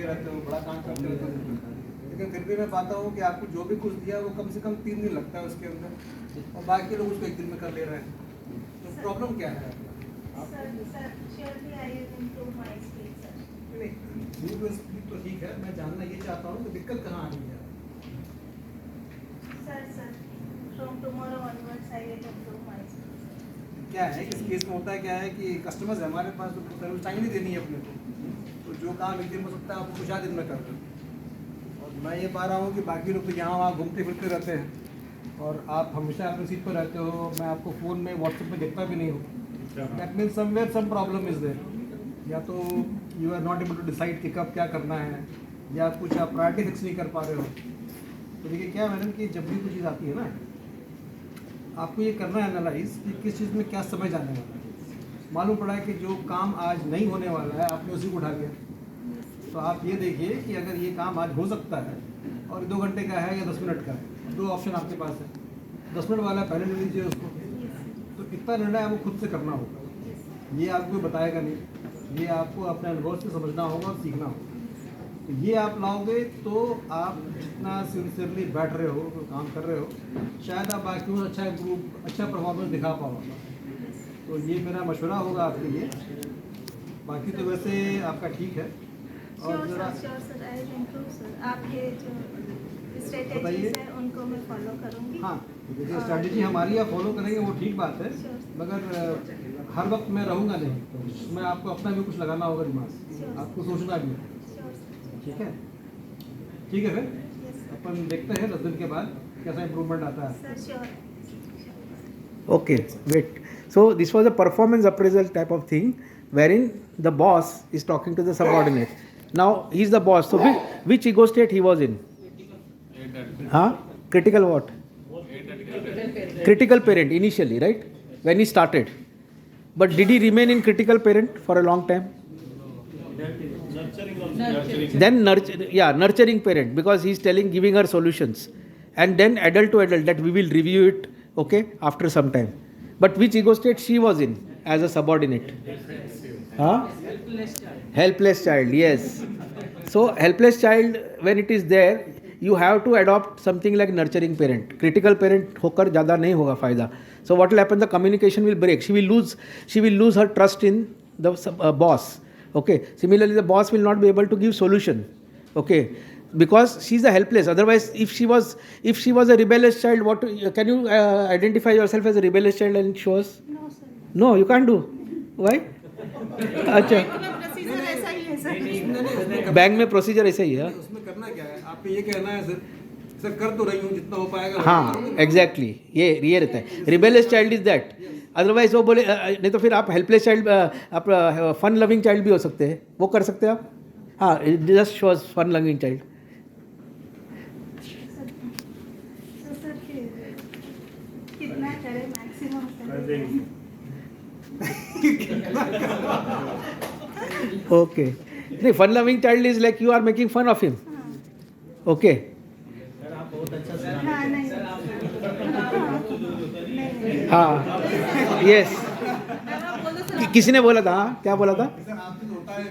के रहते हो, बड़ा काम करते रहते हो, लेकिन फिर भी मैं पाता हूँ कि आपको जो भी कुछ दिया वो कम से कम 3 दिन लगता है उसके अंदर, और बाकी लोग उसको 1 दिन में कर ले रहे हैं। तो प्रॉब्लम क्या है तो ठीक है, मैं जानना ये चाहता हूँ कि दिक्कत कहाँ आ रही है। क्या है इस केस में होता है क्या है कि कस्टमर्स है हमारे पास, तो सर्विस टाइम नहीं देनी है अपने को, तो जो काम 1 दिन में सकता है आपको कुछ 4 दिन में कर दो। और मैं ये पा रहा हूँ कि बाकी लोग तो यहाँ वहाँ घूमते फिरते रहते हैं और आप हमेशा अपनी सीट पर रहते हो, मैं आपको फ़ोन में व्हाट्सएप में देखता भी नहीं हूँ। That means somewhere some problem is there, या तो you are not able to decide कि कब क्या करना है, या कुछ आप प्रायोरिटी फिक्स नहीं कर पा रहे हो। तो देखिए क्या है मैडम कि जब भी कोई चीज़ आती है ना, आपको ये करना है एनालाइज कि किस चीज़ में क्या समय जाने वाला है। मालूम पड़ा है कि जो काम आज नहीं होने वाला है आपने उसी को उठा लिया, तो आप ये देखिए कि अगर ये काम आज हो सकता है और 2 घंटे का है या 10 मिनट का है, 2 ऑप्शन आपके पास है। 10 मिनट वाला पहले ले लीजिए उसको, तो इतना निर्णय आपको खुद से करना होगा, ये आपको बताएगा नहीं, ये आपको अपने अनुभव से समझना होगा और सीखना होगा। तो ये आप लाओगे तो आप जितना सिंसियरली बैठ रहे हो, काम कर रहे हो, शायद आप बाकी में अच्छा इम्प्रूव, अच्छा परफॉर्मेंस दिखा पाओगे। तो ये मेरा मशवरा होगा आपके लिए। बाकी तो वैसे आपका ठीक है। और जरा आपके जो स्ट्रेटेजीज है उनको मैं फॉलो करूंगी। हाँ, देखिए स्ट्रैटेजी हमारी आप फॉलो करेंगे वो ठीक बात है, मगर हर वक्त मैं रहूँगा नहीं, तो मैं आपको अपना भी कुछ लगाना होगा दिमाग, आपको सोचना भी है। ठीक है, ठीक है, फिर अपन देखते हैं 10 दिन के बाद कैसा इम्प्रूवमेंट आता है। Okay, wait. So this was a performance appraisal type of thing, wherein the boss is talking to the subordinate. Now he's the boss. So which ego state he was in? Huh? Critical what? Critical parent initially, right? When he started. But did he remain in critical parent for a long time? Then nurturing parent, because he's giving her solutions, and then adult to adult, that we will review it, okay, after some time. But which ego state she was in as a subordinate? Huh? Helpless child, yes. So helpless child, when it is there, you have to adopt something like nurturing parent. Critical parent होकर ज़्यादा नहीं होगा फायदा. So what will happen? The communication will break. She will lose her trust in the boss. Okay. Similarly, the boss will not be able to give solution. Okay. Because she's a helpless. Otherwise, if she was a rebellious child, what can you identify yourself as a rebellious child and show us? No, sir. No, you can't do. Why? अच्छा. Procedure ऐसा ही है sir. Bank में procedure ऐसा ही है. उसमें करना क्या है, आपको ये कहना है सर कर तो रही हूँ जितना हो पाएगा। हाँ, एग्जैक्टली, ये रहता है. Rebellious child is that. Otherwise वो बोले नहीं तो फिर आप हेल्पलेस चाइल्ड, आप फन लविंग चाइल्ड भी हो सकते हैं, वो कर सकते हैं आप. हाँ, just shows fun loving child. Sir कितना करें मैक्सिमम? ओके. नहीं, fun loving child is like you are making fun of him. Okay. हाँ नहीं, हाँ, यस. किसी ने बोला था? हाँ, क्या बोला था? सर आपसे तो होता है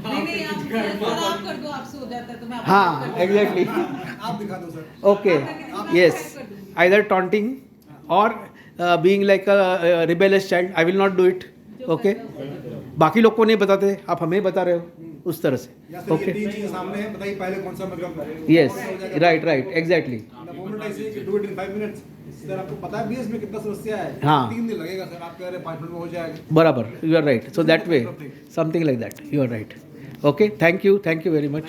नहीं आप कर दो, आपसे हो जाता है तो मैं आपको हाँ, एग्जैक्टली. आप दिखा दो sir. Okay, yes. Either taunting or being like a rebellious child. I will not do it. Okay. बाकी लोग को नहीं बताते, आप हमें बता रहे हो उस तरह से. या सर ये ओके. 3 चीज़ें सामने हैं, बताइए पहले कौन सा मतलब yes, right, exactly. The moment I say कि do it in 5 minutes, sir आपको पता है भी इसमें कितना समस्या है। हाँ. 3 दिन लगेगा सर, आप कह रहे हैं 5 मिनट में हो जाएगा। बराबर, you are right. So that way, something like that, you are right. Okay, thank you very much.